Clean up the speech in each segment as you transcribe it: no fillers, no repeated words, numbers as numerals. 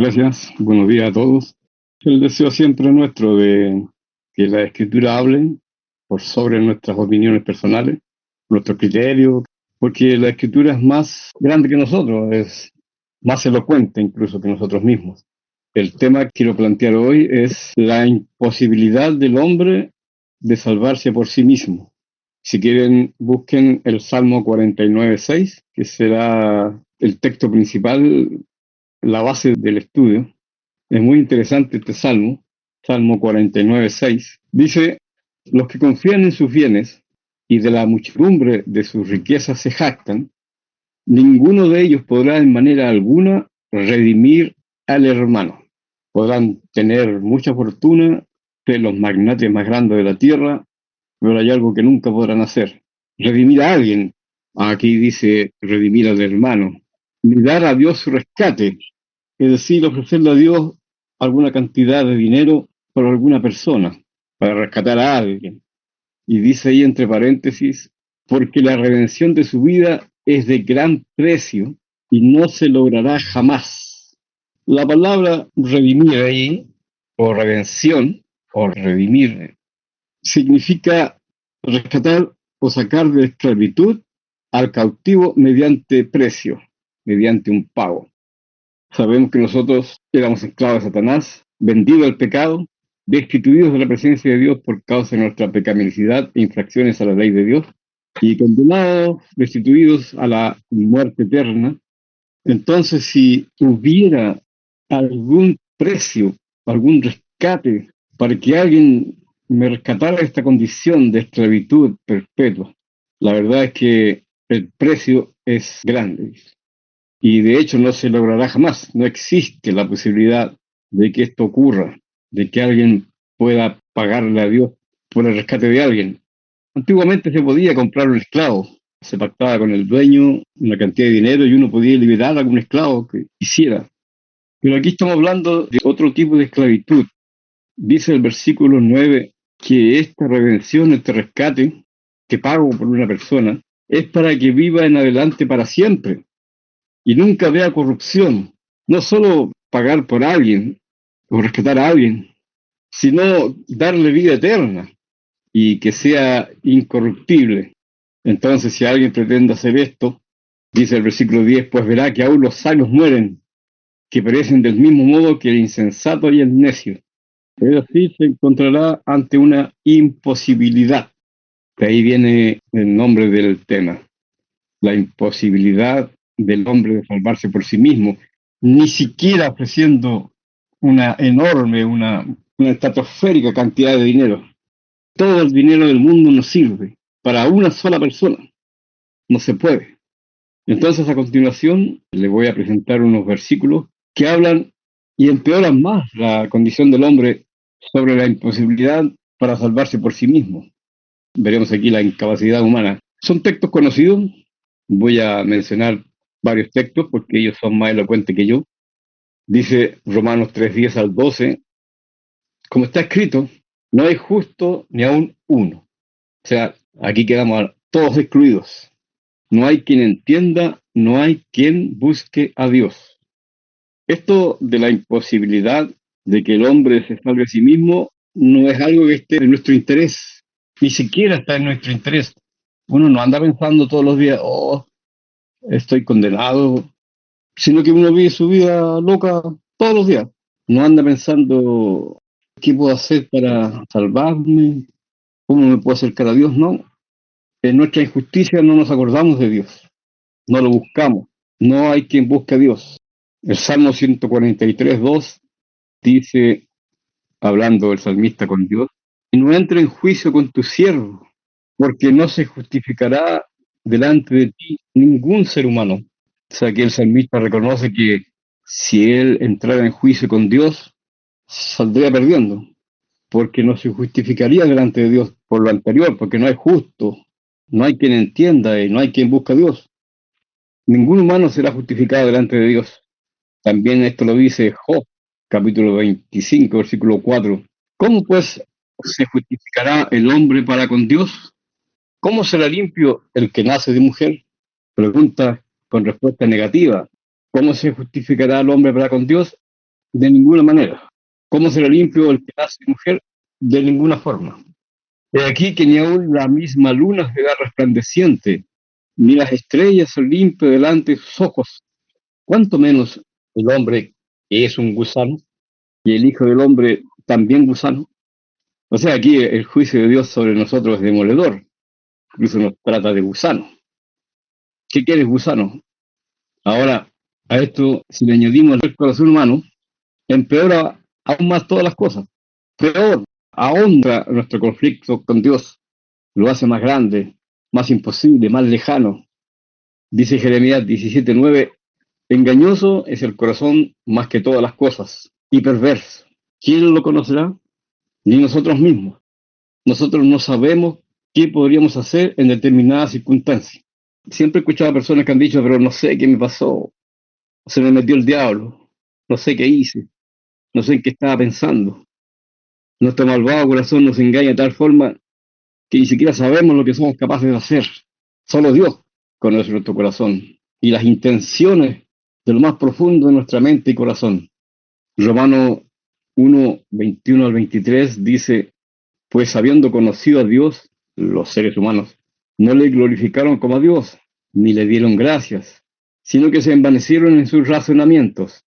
Gracias, buenos días a todos. El deseo siempre nuestro de que la escritura hable por sobre nuestras opiniones personales, nuestros criterios, porque la escritura es más grande que nosotros, es más elocuente incluso que nosotros mismos. El tema que quiero plantear hoy es la imposibilidad del hombre de salvarse por sí mismo. Si quieren, busquen el Salmo 49:6, que será el texto principal, la base del estudio. Es muy interesante este salmo, Salmo 49:6. Dice, los que confían en sus bienes y de la muchedumbre de sus riquezas se jactan, ninguno de ellos podrá en manera alguna redimir al hermano. Podrán tener mucha fortuna, ser los magnates más grandes de la tierra, pero hay algo que nunca podrán hacer: redimir a alguien. Aquí dice redimir al hermano, ni dar a Dios su rescate, es decir, ofrecerle a Dios alguna cantidad de dinero por alguna persona, para rescatar a alguien. Y dice ahí entre paréntesis, porque la redención de su vida es de gran precio y no se logrará jamás. La palabra redimir ahí, o redención, o redimir, significa rescatar o sacar de esclavitud al cautivo mediante precio, mediante un pago. Sabemos que nosotros éramos esclavos de Satanás, vendidos al pecado, destituidos de la presencia de Dios por causa de nuestra pecaminosidad e infracciones a la ley de Dios, y condenados, destituidos a la muerte eterna. Entonces, si hubiera algún precio, algún rescate para que alguien me rescatara de esta condición de esclavitud perpetua, la verdad es que el precio es grande. Y de hecho no se logrará jamás. No existe la posibilidad de que esto ocurra, de que alguien pueda pagarle a Dios por el rescate de alguien. Antiguamente se podía comprar un esclavo, se pactaba con el dueño una cantidad de dinero y uno podía liberar a algún esclavo que quisiera. Pero aquí estamos hablando de otro tipo de esclavitud. Dice el versículo 9 que esta redención, este rescate que pago por una persona, es para que viva en adelante para siempre y nunca vea corrupción. No solo pagar por alguien o rescatar a alguien, sino darle vida eterna y que sea incorruptible. Entonces, si alguien pretende hacer esto, dice el versículo 10, pues verá que aún los sabios mueren, que perecen del mismo modo que el insensato y el necio. Es así, se encontrará ante una imposibilidad. De ahí viene el nombre del tema, la imposibilidad del hombre de salvarse por sí mismo, ni siquiera ofreciendo una enorme, una estratosférica cantidad de dinero. Todo el dinero del mundo no sirve para una sola persona, no se puede. Entonces, a continuación, le voy a presentar unos versículos que hablan y empeoran más la condición del hombre sobre la imposibilidad para salvarse por sí mismo. Veremos aquí la incapacidad humana. Son textos conocidos. Voy a mencionar varios textos porque ellos son más elocuentes que yo. Dice Romanos 3:10 al 12, como está escrito, no hay justo ni aun uno. O sea, aquí quedamos todos excluidos. No hay quien entienda, no hay quien busque a Dios. Esto de la imposibilidad de que el hombre se salve a sí mismo no es algo que esté en nuestro interés, ni siquiera está en nuestro interés. Uno no anda pensando todos los días, oh, estoy condenado, sino que uno vive su vida loca todos los días. No anda pensando qué puedo hacer para salvarme, cómo me puedo acercar a Dios, no. En nuestra injusticia no nos acordamos de Dios, no lo buscamos, no hay quien busque a Dios. El Salmo 143:2 dice, hablando el salmista con Dios, y no entre en juicio con tu siervo, porque no se justificará delante de ti ningún ser humano. O sea que el salmista reconoce que si él entrara en juicio con Dios, saldría perdiendo, porque no se justificaría delante de Dios por lo anterior, porque no es justo, no hay quien entienda y no hay quien busque a Dios. Ningún humano será justificado delante de Dios. También esto lo dice Job, capítulo 25, versículo 4. ¿Cómo pues se justificará el hombre para con Dios? ¿Cómo será limpio el que nace de mujer? Pregunta con respuesta negativa. ¿Cómo se justificará el hombre para con Dios? De ninguna manera. ¿Cómo será limpio el que nace mujer? De ninguna forma. He aquí que ni aun la misma luna será resplandeciente, ni las estrellas son limpias delante de sus ojos. ¿Cuánto menos el hombre que es un gusano y el Hijo del Hombre también gusano? O sea, aquí el juicio de Dios sobre nosotros es demoledor. Incluso nos trata de gusano. ¿Qué quieres, gusano? Ahora, a esto, si le añadimos el corazón humano, empeora aún más todas las cosas. Peor, ahonda nuestro conflicto con Dios, lo hace más grande, más imposible, más lejano. Dice Jeremías 17:9, engañoso es el corazón más que todas las cosas, y perverso. ¿Quién lo conocerá? Ni nosotros mismos. Nosotros no sabemos qué podríamos hacer en determinadas circunstancias. Siempre he escuchado a personas que han dicho, pero no sé qué me pasó, se me metió el diablo, no sé qué hice, no sé en qué estaba pensando. Nuestro malvado corazón nos engaña de tal forma que ni siquiera sabemos lo que somos capaces de hacer. Solo Dios conoce nuestro corazón y las intenciones de lo más profundo de nuestra mente y corazón. Romano 1:21 al 23 dice, pues habiendo conocido a Dios, los seres humanos, no le glorificaron como a Dios, ni le dieron gracias, sino que se envanecieron en sus razonamientos,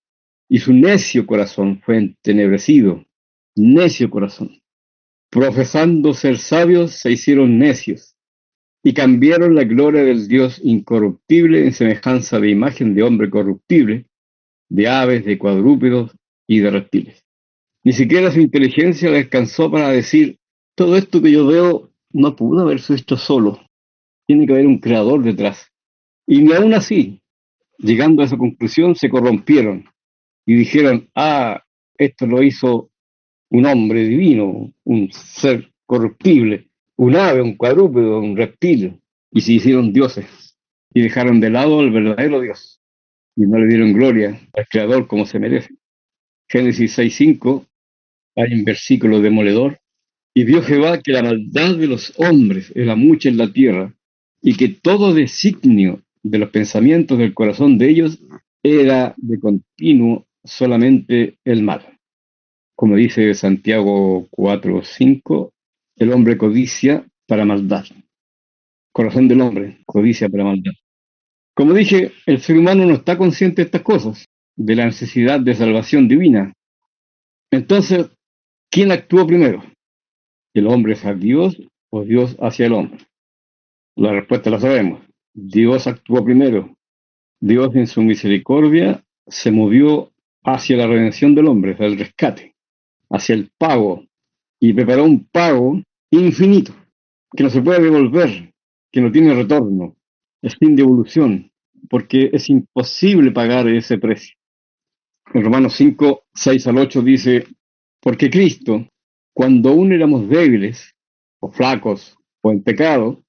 y su necio corazón fue entenebrecido. Necio corazón. Profesando ser sabios, se hicieron necios, y cambiaron la gloria del Dios incorruptible en semejanza de imagen de hombre corruptible, de aves, de cuadrúpedos y de reptiles. Ni siquiera su inteligencia le alcanzó para decir, todo esto que yo veo no pudo haberse hecho solo, tiene que haber un creador detrás. Y ni aún así, llegando a esa conclusión, se corrompieron y dijeron, esto lo hizo un hombre divino, un ser corruptible, un ave, un cuadrúpedo, un reptil, y se hicieron dioses y dejaron de lado al verdadero Dios y no le dieron gloria al Creador como se merece. Génesis 6:5 hay un versículo demoledor. Y vio Jehová que la maldad de los hombres era mucha en la tierra, y que todo designio de los pensamientos del corazón de ellos era de continuo solamente el mal. Como dice Santiago 4:5, el hombre codicia para maldad. Corazón del hombre, codicia para maldad. Como dije, el ser humano no está consciente de estas cosas, de la necesidad de salvación divina. Entonces, ¿quién actuó primero? ¿El hombre hacia Dios o Dios hacia el hombre? La respuesta la sabemos. Dios actuó primero. Dios en su misericordia se movió hacia la redención del hombre, hacia el rescate, hacia el pago, y preparó un pago infinito, que no se puede devolver, que no tiene retorno, es sin devolución, porque es imposible pagar ese precio. En Romanos 5:6 al 8 dice, porque Cristo, cuando aún éramos débiles, o flacos, o en pecado,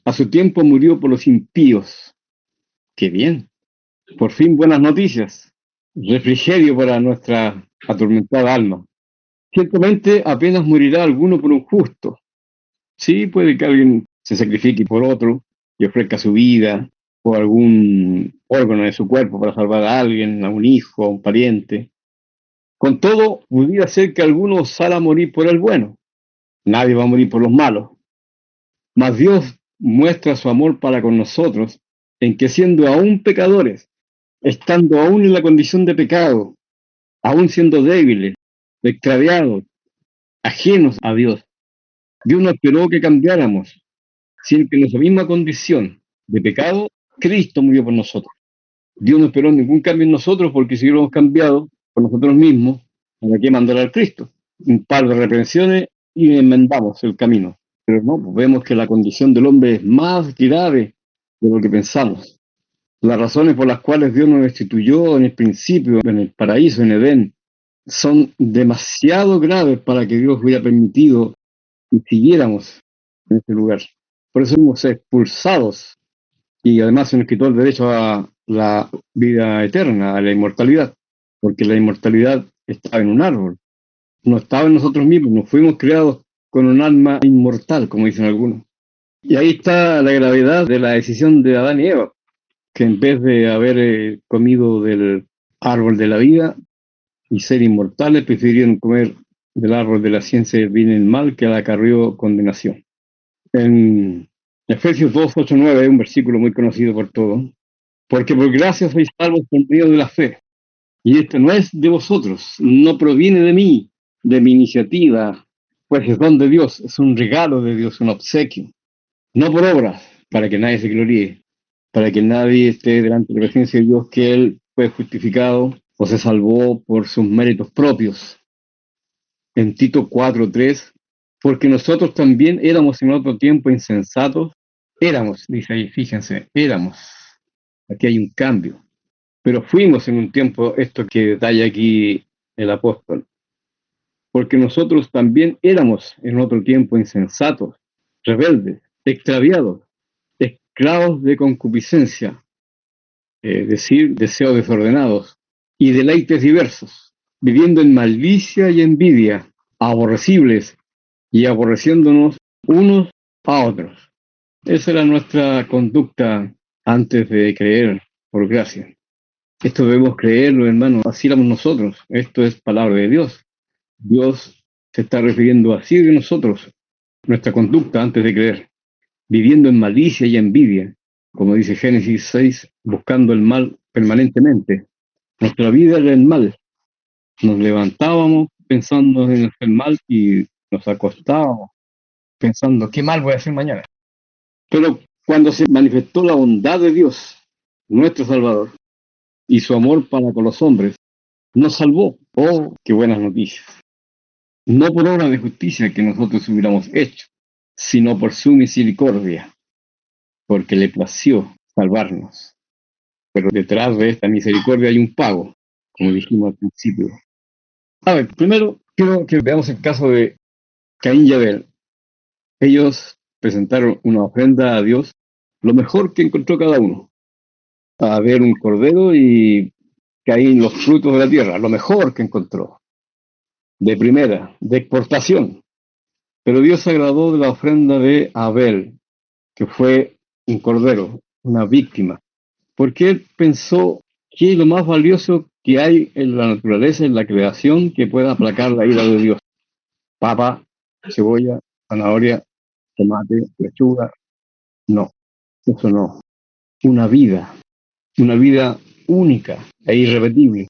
a su tiempo murió por los impíos. ¡Qué bien! Por fin buenas noticias. Refrigerio para nuestra atormentada alma. Ciertamente apenas morirá alguno por un justo. Sí, puede que alguien se sacrifique por otro y ofrezca su vida o algún órgano de su cuerpo para salvar a alguien, a un hijo, a un pariente. Con todo, pudiera ser que alguno salga a morir por el bueno. Nadie va a morir por los malos. Mas Dios muestra su amor para con nosotros en que siendo aún pecadores, estando aún en la condición de pecado, aún siendo débiles, extraviados, ajenos a Dios, Dios no esperó que cambiáramos, sino que en nuestra misma condición de pecado, Cristo murió por nosotros. Dios no esperó ningún cambio en nosotros porque si hubiéramos cambiado por nosotros mismos, ¿para qué mandar al Cristo? Un par de reprensiones y enmendamos el camino. Pero no, pues vemos que la condición del hombre es más grave de lo que pensamos. Las razones por las cuales Dios nos destituyó en el principio, en el paraíso, en Edén, son demasiado graves para que Dios hubiera permitido que siguiéramos en ese lugar. Por eso fuimos expulsados y además se nos quitó el derecho a la vida eterna, a la inmortalidad, porque la inmortalidad estaba en un árbol, no estaba en nosotros mismos, nos fuimos creados con un alma inmortal, como dicen algunos. Y ahí está la gravedad de la decisión de Adán y Eva, que en vez de haber comido del árbol de la vida, y ser inmortales prefirieron comer del árbol de la ciencia del bien y el mal que la acarreó condenación. En Efesios 2, 8, 9 es un versículo muy conocido por todos. Porque por gracia sois salvos por medio de la fe. Y esto no es de vosotros, no proviene de mí, de mi iniciativa, pues es don de Dios, es un regalo de Dios, un obsequio. No por obras, para que nadie se gloríe, para que nadie esté delante de la presencia de Dios, que Él fue justificado o se salvó por sus méritos propios. En Tito 4:3, porque nosotros también éramos en otro tiempo insensatos, éramos, dice ahí, fíjense, éramos. Aquí hay un cambio. Pero fuimos en un tiempo, esto que detalla aquí el apóstol, porque nosotros también éramos en otro tiempo insensatos, rebeldes, extraviados, esclavos de concupiscencia, es decir, deseos desordenados y deleites diversos, viviendo en malicia y envidia, aborrecibles y aborreciéndonos unos a otros. Esa era nuestra conducta antes de creer por gracia. Esto debemos creerlo, hermanos, así éramos nosotros. Esto es palabra de Dios. Dios se está refiriendo así de nosotros, nuestra conducta antes de creer, viviendo en malicia y envidia, como dice Génesis 6, buscando el mal permanentemente. Nuestra vida era el mal. Nos levantábamos pensando en el mal y nos acostábamos pensando, ¿qué mal voy a hacer mañana? Pero cuando se manifestó la bondad de Dios, nuestro Salvador, y su amor para con los hombres, nos salvó. Oh, qué buenas noticias. No por obra de justicia que nosotros hubiéramos hecho, sino por su misericordia, porque le plació salvarnos. Pero detrás de esta misericordia hay un pago, como dijimos al principio. A ver, primero quiero que veamos el caso de Caín y Abel. Ellos presentaron una ofrenda a Dios, lo mejor que encontró cada uno. Abel un cordero y Caín los frutos de la tierra, lo mejor que encontró. De primera, de exportación. Pero Dios se agradó de la ofrenda de Abel, que fue un cordero, una víctima, porque él pensó que es lo más valioso que hay en la naturaleza, en la creación, que pueda aplacar la ira de Dios. Papa, cebolla, zanahoria, tomate, lechuga, no, eso no. Una vida única e irrepetible.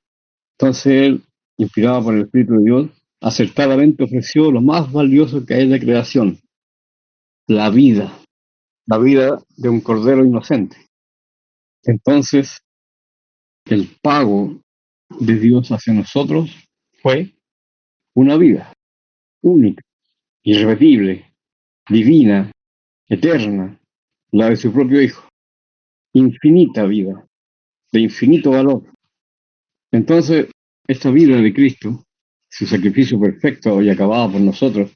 Entonces él, inspirado por el Espíritu de Dios, acertadamente ofreció lo más valioso que hay en la creación, la vida de un cordero inocente. Entonces, el pago de Dios hacia nosotros fue una vida única, irrepetible, divina, eterna, la de su propio Hijo, infinita vida, de infinito valor. Entonces, esta vida de Cristo, su sacrificio perfecto y acabado por nosotros,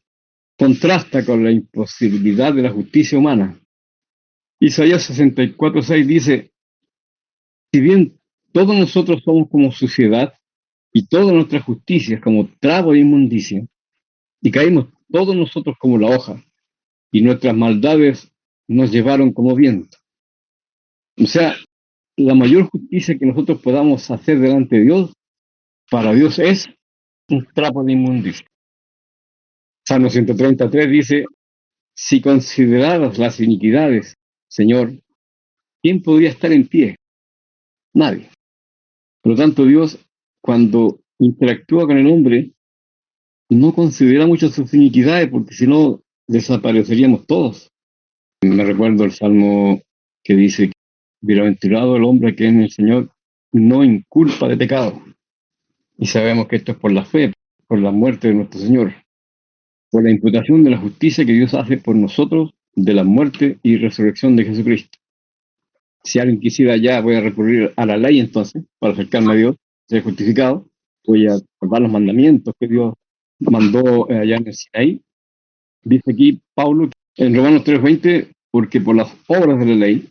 contrasta con la imposibilidad de la justicia humana. Isaías 64:6 dice, si bien todos nosotros somos como suciedad, y toda nuestra justicia es como trapo de inmundicia, y caímos todos nosotros como la hoja, y nuestras maldades nos llevaron como viento. O sea, la mayor justicia que nosotros podamos hacer delante de Dios, para Dios es un trapo de inmundicia. Salmo 133 dice, si consideraras las iniquidades, Señor, ¿quién podría estar en pie? Nadie. Por lo tanto, Dios, cuando interactúa con el hombre, no considera mucho sus iniquidades, porque si no, desapareceríamos todos. Me recuerdo el Salmo que dice, bienaventurado el hombre que en el Señor no inculpa de pecado. Y sabemos que esto es por la fe, por la muerte de nuestro Señor, por la imputación de la justicia que Dios hace por nosotros, de la muerte y resurrección de Jesucristo. Si alguien quisiera ya, voy a recurrir a la ley entonces, para acercarme a Dios, ser justificado, voy a guardar los mandamientos que Dios mandó allá en el Sinaí. Dice aquí Pablo en Romanos 3:20, porque por las obras de la ley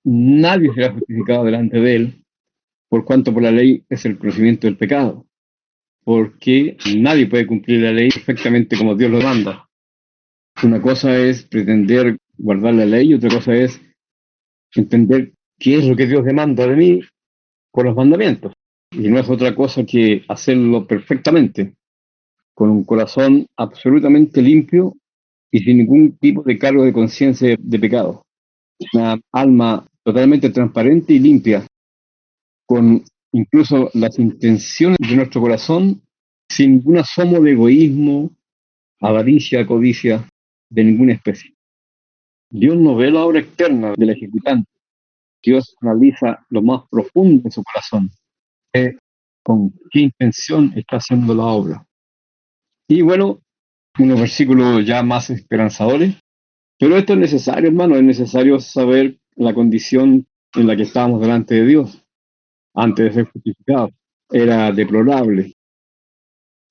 nadie será justificado delante de él, por cuanto por la ley es el conocimiento del pecado, porque nadie puede cumplir la ley perfectamente como Dios lo manda. Una cosa es pretender guardar la ley y otra cosa es entender qué es lo que Dios demanda de mí por los mandamientos. Y no es otra cosa que hacerlo perfectamente, con un corazón absolutamente limpio y sin ningún tipo de cargo de conciencia de pecado. Una alma totalmente transparente y limpia, con incluso las intenciones de nuestro corazón, sin ningún asomo de egoísmo, avaricia, codicia, de ninguna especie. Dios no ve la obra externa del ejecutante. Dios analiza lo más profundo de su corazón. Ve con qué intención está haciendo la obra. Y bueno, unos versículos ya más esperanzadores. Pero esto es necesario, hermano, es necesario saber la condición en la que estábamos delante de Dios antes de ser justificados. Era deplorable,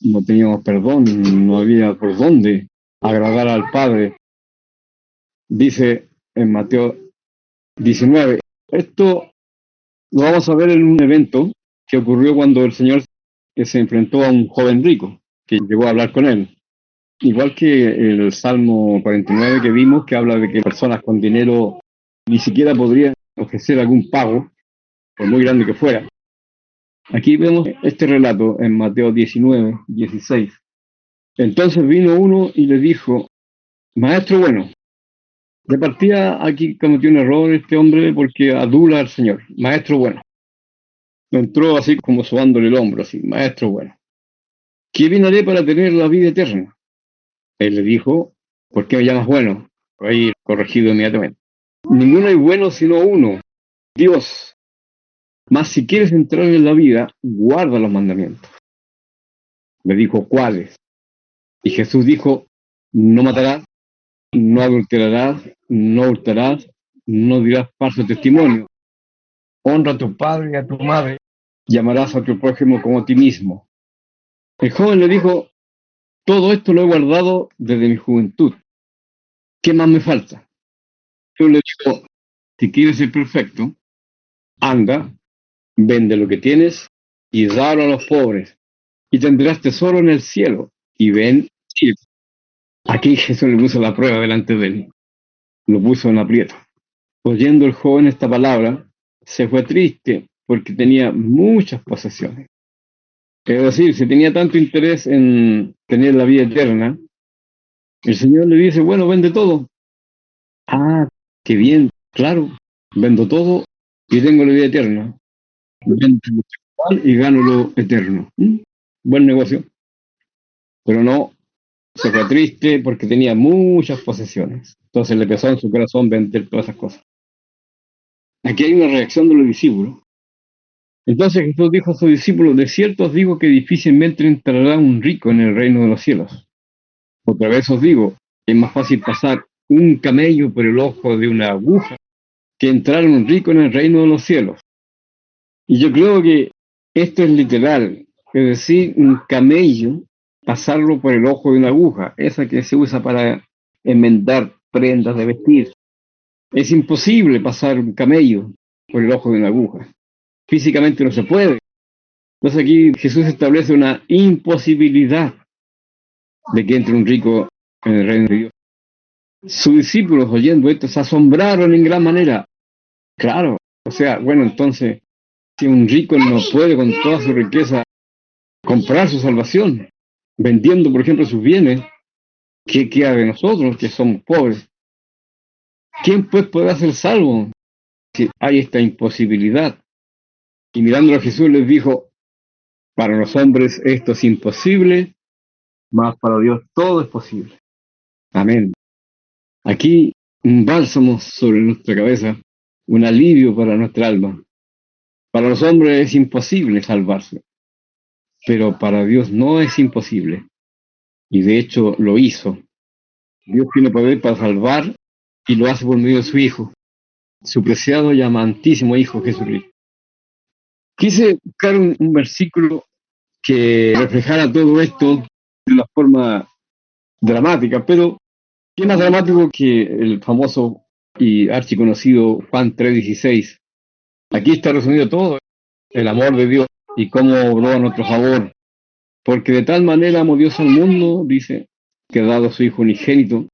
no teníamos perdón, no había por dónde agradar al Padre. Dice en Mateo 19. Esto lo vamos a ver en un evento que ocurrió cuando el Señor se enfrentó a un joven rico que llegó a hablar con él. Igual que el Salmo 49 que vimos, que habla de que personas con dinero ni siquiera podrían ofrecer algún pago, por muy grande que fuera. Aquí vemos este relato en Mateo 19, 16. Entonces vino uno y le dijo, maestro bueno, de partida aquí cometió un error este hombre porque adula al Señor, maestro bueno. Entró así como sobándole el hombro, así, maestro bueno. ¿Qué bien haré para tener la vida eterna? Él le dijo, ¿por qué me llamas bueno? Ahí corregido inmediatamente. Ninguno hay bueno sino uno, Dios. Mas si quieres entrar en la vida, guarda los mandamientos. Le dijo, ¿cuáles? Y Jesús dijo, no matarás, no adulterarás, no hurtarás, no dirás falso testimonio. Honra a tu padre y a tu madre, llamarás a tu prójimo como a ti mismo. El joven le dijo, todo esto lo he guardado desde mi juventud. ¿Qué más me falta? Yo le digo, si quieres ser perfecto, anda, vende lo que tienes y dalo a los pobres, y tendrás tesoro en el cielo. Y ven, sí. Aquí Jesús le puso la prueba delante de él, lo puso en aprieto. Oyendo el joven esta palabra, se fue triste porque tenía muchas posesiones. Es decir, si tenía tanto interés en tener la vida eterna, el Señor le dice, bueno, vende todo. Ah, qué bien, claro, vendo todo y tengo la vida eterna. Vendo lo temporal y gano lo eterno. Buen negocio. Pero no, se fue triste porque tenía muchas posesiones. Entonces le pesó en su corazón vender todas esas cosas. Aquí hay una reacción de los discípulos. Entonces Jesús dijo a sus discípulos, de cierto os digo que difícilmente entrará un rico en el reino de los cielos. Otra vez os digo, es más fácil pasar un camello por el ojo de una aguja que entrar un rico en el reino de los cielos. Y yo creo que esto es literal, es decir, un camello, pasarlo por el ojo de una aguja, esa que se usa para enmendar prendas de vestir. Es imposible pasar un camello por el ojo de una aguja. Físicamente no se puede. Entonces aquí Jesús establece una imposibilidad de que entre un rico en el reino de Dios. Sus discípulos, oyendo esto, se asombraron en gran manera. Claro, o sea, bueno, entonces, si un rico no puede con toda su riqueza comprar su salvación, vendiendo, por ejemplo, sus bienes, ¿qué queda de nosotros que somos pobres? ¿Quién pues podrá ser salvo si hay esta imposibilidad? Y mirando a Jesús les dijo, para los hombres esto es imposible, mas para Dios todo es posible. Amén. Aquí un bálsamo sobre nuestra cabeza, un alivio para nuestra alma. Para los hombres es imposible salvarse, pero para Dios no es imposible. Y de hecho lo hizo. Dios tiene poder para salvar y lo hace por medio de su Hijo, su preciado y amantísimo Hijo Jesucristo. Quise buscar un versículo que reflejara todo esto de una forma dramática, pero ¿qué más dramático que el famoso y archiconocido Juan 3:16? Aquí está resumido todo, el amor de Dios y cómo obró a nuestro favor. Porque de tal manera amó Dios al mundo, dice, que ha dado a su Hijo unigénito,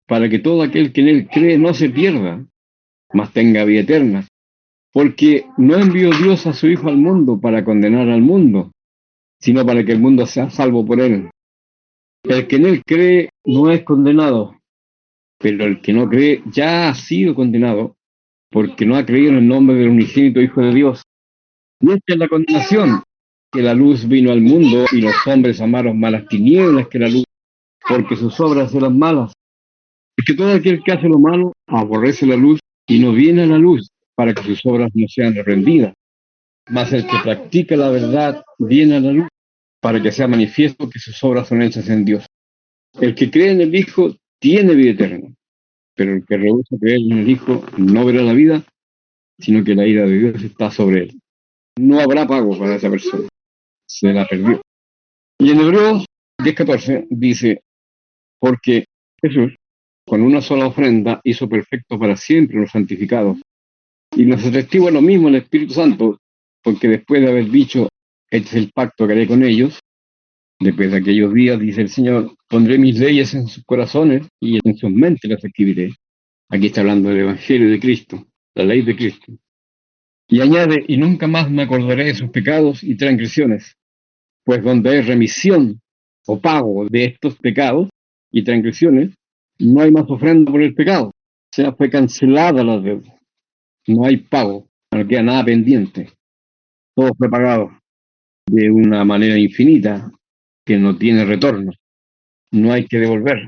para que todo aquel que en él cree no se pierda, mas tenga vida eterna. Porque no envió Dios a su Hijo al mundo para condenar al mundo, sino para que el mundo sea salvo por él. El que en él cree no es condenado, pero el que no cree ya ha sido condenado, porque no ha creído en el nombre del unigénito Hijo de Dios. Y esta es la condenación, que la luz vino al mundo y los hombres amaron más las tinieblas que la luz, porque sus obras eran malas. Porque todo aquel que hace lo malo aborrece la luz y no viene a la luz para que sus obras no sean reprendidas. Mas el que practica la verdad viene a la luz para que sea manifiesto que sus obras son hechas en Dios. El que cree en el Hijo tiene vida eterna, pero el que rehúsa creer en el Hijo no verá la vida, sino que la ira de Dios está sobre él. No habrá pago para esa persona. Se la perdió. Y en Hebreos 10:14 dice, porque Jesús, con una sola ofrenda, hizo perfecto para siempre los santificados. Y nos atestigua lo mismo el Espíritu Santo, porque después de haber dicho, este es el pacto que haré con ellos, después de aquellos días, dice el Señor, pondré mis leyes en sus corazones y en sus mentes las escribiré. Aquí está hablando del Evangelio de Cristo, la ley de Cristo. Y añade, y nunca más me acordaré de sus pecados y transgresiones, pues donde hay remisión o pago de estos pecados y transgresiones, no hay más ofrenda por el pecado. O sea, fue cancelada la deuda. No hay pago, no queda nada pendiente. Todo fue pagado de una manera infinita que no tiene retorno. No hay que devolver.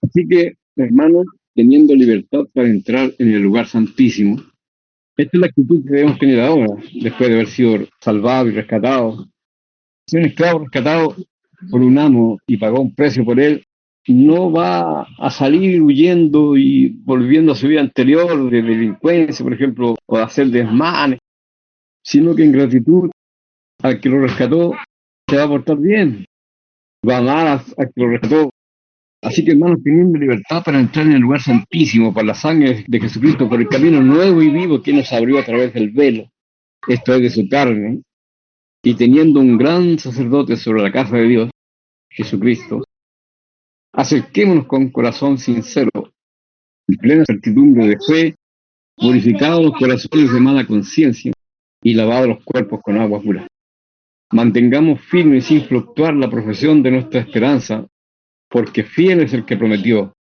Así que, hermanos, teniendo libertad para entrar en el lugar santísimo, esta es la actitud que debemos tener ahora, después de haber sido salvado y rescatado. Si un esclavo rescatado por un amo y pagó un precio por él, no va a salir huyendo y volviendo a su vida anterior de delincuencia, por ejemplo, o de hacer desmanes, sino que en gratitud al que lo rescató se va a portar bien, va a amar al que lo rescató. Así que, hermanos, teniendo libertad para entrar en el lugar santísimo por la sangre de Jesucristo, por el camino nuevo y vivo que nos abrió a través del velo, esto es de su carne, y teniendo un gran sacerdote sobre la casa de Dios, Jesucristo, acerquémonos con corazón sincero, en plena certidumbre de fe, purificados los corazones de mala conciencia y lavados los cuerpos con agua pura. Mantengamos firme y sin fluctuar la profesión de nuestra esperanza, porque fiel es el que prometió,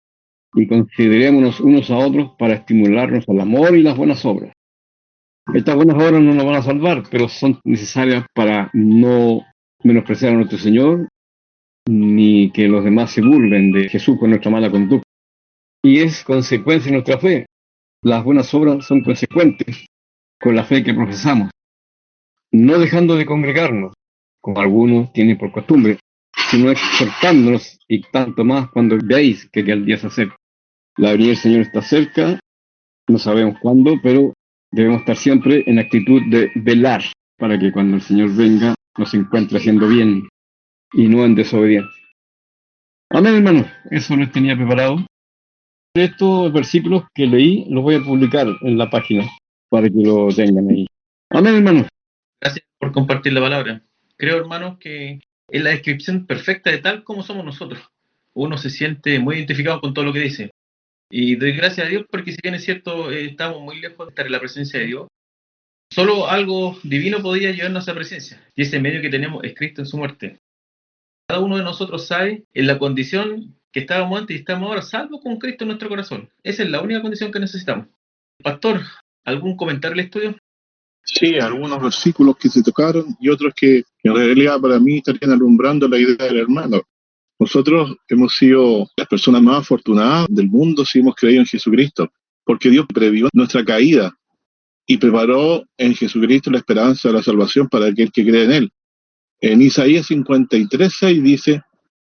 y considerémonos unos a otros para estimularnos al amor y las buenas obras. Estas buenas obras no nos van a salvar, pero son necesarias para no menospreciar a nuestro Señor, ni que los demás se burlen de Jesús con nuestra mala conducta. Y es consecuencia de nuestra fe. Las buenas obras son consecuentes con la fe que profesamos, no dejando de congregarnos, como algunos tienen por costumbre, sino exhortándonos, y tanto más cuando veáis que el día se acerca. La venida del Señor está cerca, no sabemos cuándo, pero debemos estar siempre en actitud de velar, para que cuando el Señor venga nos encuentre haciendo bien y no en desobediencia. Amén, hermanos. Eso les tenía preparado. Estos versículos que leí los voy a publicar en la página para que lo tengan ahí. Amén, hermanos. Gracias por compartir la palabra. Creo, hermanos, que es la descripción perfecta de tal como somos nosotros. Uno se siente muy identificado con todo lo que dice. Y doy gracias a Dios porque, si bien es cierto, estamos muy lejos de estar en la presencia de Dios, solo algo divino podía llevarnos a esa presencia. Y ese medio que tenemos es Cristo en su muerte. Cada uno de nosotros sabe en la condición que estábamos antes y estamos ahora, salvo con Cristo en nuestro corazón. Esa es la única condición que necesitamos. Pastor, ¿algún comentario al estudio? Sí, algunos versículos que se tocaron y otros que en realidad para mí estarían alumbrando la idea del hermano. Nosotros hemos sido las personas más afortunadas del mundo si hemos creído en Jesucristo, porque Dios previó nuestra caída y preparó en Jesucristo la esperanza de la salvación para aquel que cree en Él. En Isaías 53:6 dice,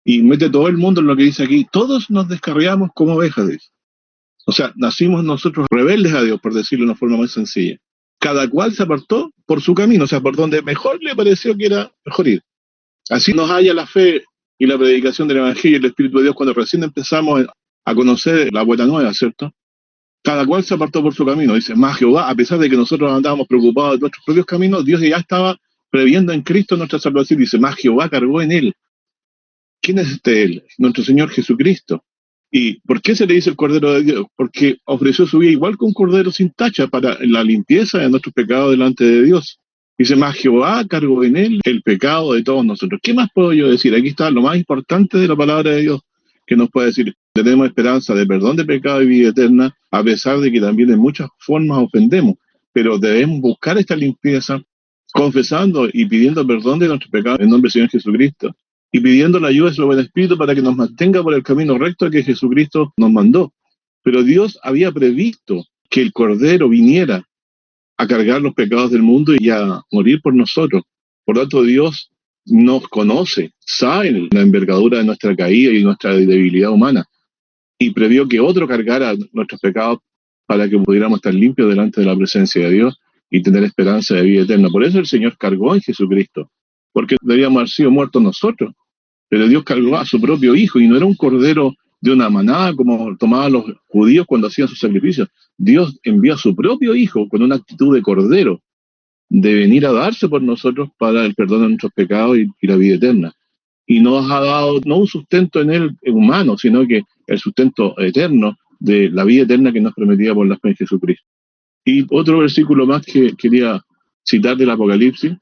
y mete todo el mundo en lo que dice aquí, todos nos descarriamos como ovejas, dice. O sea, nacimos nosotros rebeldes a Dios, por decirlo de una forma muy sencilla. Cada cual se apartó por su camino, o sea, por donde mejor le pareció que era mejor ir. Así nos halla la fe y la predicación del Evangelio y el Espíritu de Dios cuando recién empezamos a conocer la buena nueva, ¿cierto? Cada cual se apartó por su camino, dice, más Jehová, a pesar de que nosotros andábamos preocupados de nuestros propios caminos, Dios ya estaba previendo en Cristo nuestra salvación, dice, más Jehová cargó en él. ¿Quién es Él? Nuestro Señor Jesucristo. ¿Y por qué se le dice el Cordero de Dios? Porque ofreció su vida igual que un cordero sin tacha para la limpieza de nuestros pecados delante de Dios. Dice, más Jehová cargó en él el pecado de todos nosotros. ¿Qué más puedo yo decir? Aquí está lo más importante de la palabra de Dios que nos puede decir. Tenemos esperanza de perdón de pecado y vida eterna, a pesar de que también en muchas formas ofendemos. Pero debemos buscar esta limpieza confesando y pidiendo perdón de nuestros pecados en nombre del Señor Jesucristo. Y pidiendo la ayuda de su buen Espíritu para que nos mantenga por el camino recto que Jesucristo nos mandó. Pero Dios había previsto que el Cordero viniera a cargar los pecados del mundo y a morir por nosotros. Por lo tanto, Dios nos conoce, sabe la envergadura de nuestra caída y nuestra debilidad humana, y previó que otro cargara nuestros pecados para que pudiéramos estar limpios delante de la presencia de Dios y tener esperanza de vida eterna. Por eso el Señor cargó en Jesucristo, porque debíamos haber sido muertos nosotros, pero Dios cargó a su propio Hijo, y no era un cordero de una manada como tomaban los judíos cuando hacían sus sacrificios. Dios envió a su propio Hijo con una actitud de cordero, de venir a darse por nosotros para el perdón de nuestros pecados y la vida eterna. Y nos ha dado no un sustento en él humano, sino que el sustento eterno de la vida eterna que nos prometía por la fe en Jesucristo. Y otro versículo más que quería citar del Apocalipsis.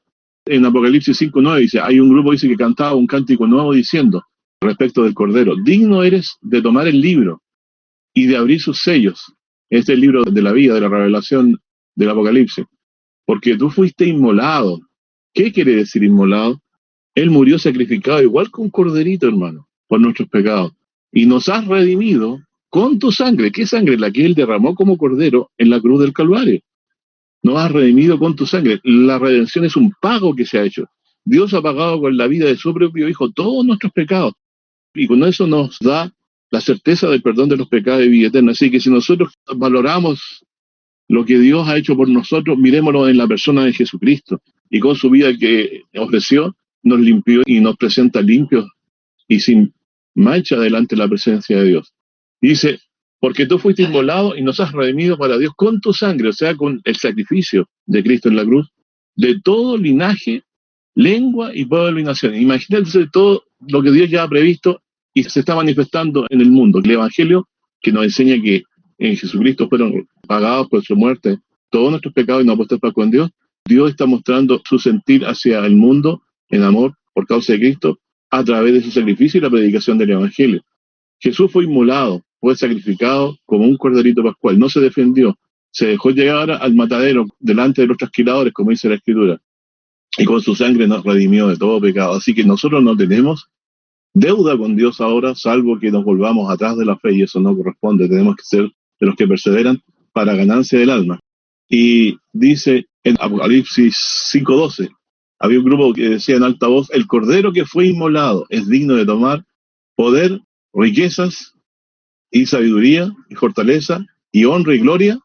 En Apocalipsis 5:9 dice, hay un grupo dice que cantaba un cántico nuevo diciendo, respecto del Cordero, digno eres de tomar el libro y de abrir sus sellos. Este es el libro de la vida, de la revelación del Apocalipsis. Porque tú fuiste inmolado. ¿Qué quiere decir inmolado? Él murió sacrificado igual que un corderito, hermano, por nuestros pecados. Y nos has redimido con tu sangre. ¿Qué sangre? La que Él derramó como cordero en la cruz del Calvario. Nos has redimido con tu sangre. La redención es un pago que se ha hecho. Dios ha pagado con la vida de su propio Hijo todos nuestros pecados. Y con eso nos da la certeza del perdón de los pecados y vida eterna. Así que si nosotros valoramos lo que Dios ha hecho por nosotros, miremoslo en la persona de Jesucristo. Y con su vida que ofreció, nos limpió y nos presenta limpios y sin mancha delante de la presencia de Dios. Y dice, porque tú fuiste inmolado y nos has redimido para Dios con tu sangre, o sea, con el sacrificio de Cristo en la cruz, de todo linaje, lengua y pueblo y nación. Imagínense todo lo que Dios ya ha previsto y se está manifestando en el mundo. El Evangelio que nos enseña que en Jesucristo fueron pagados por su muerte todos nuestros pecados y nos ha puesto paz con Dios. Dios está mostrando su sentir hacia el mundo en amor por causa de Cristo a través de su sacrificio y la predicación del Evangelio. Jesús fue inmolado, fue sacrificado como un corderito pascual, no se defendió, se dejó llegar al matadero delante de los trasquiladores, como dice la Escritura, y con su sangre nos redimió de todo pecado. Así que nosotros no tenemos deuda con Dios ahora, salvo que nos volvamos atrás de la fe, y eso no corresponde. Tenemos que ser de los que perseveran para ganancia del alma. Y dice en Apocalipsis 5:12, había un grupo que decía en alta voz, el Cordero que fue inmolado es digno de tomar poder, riquezas y sabiduría y fortaleza y honra y gloria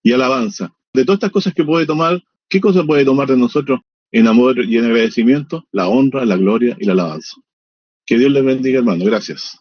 y alabanza. De todas estas cosas que puede tomar, ¿qué cosa puede tomar de nosotros en amor y en agradecimiento? La honra, la gloria y la alabanza. Que Dios les bendiga, hermano. Gracias.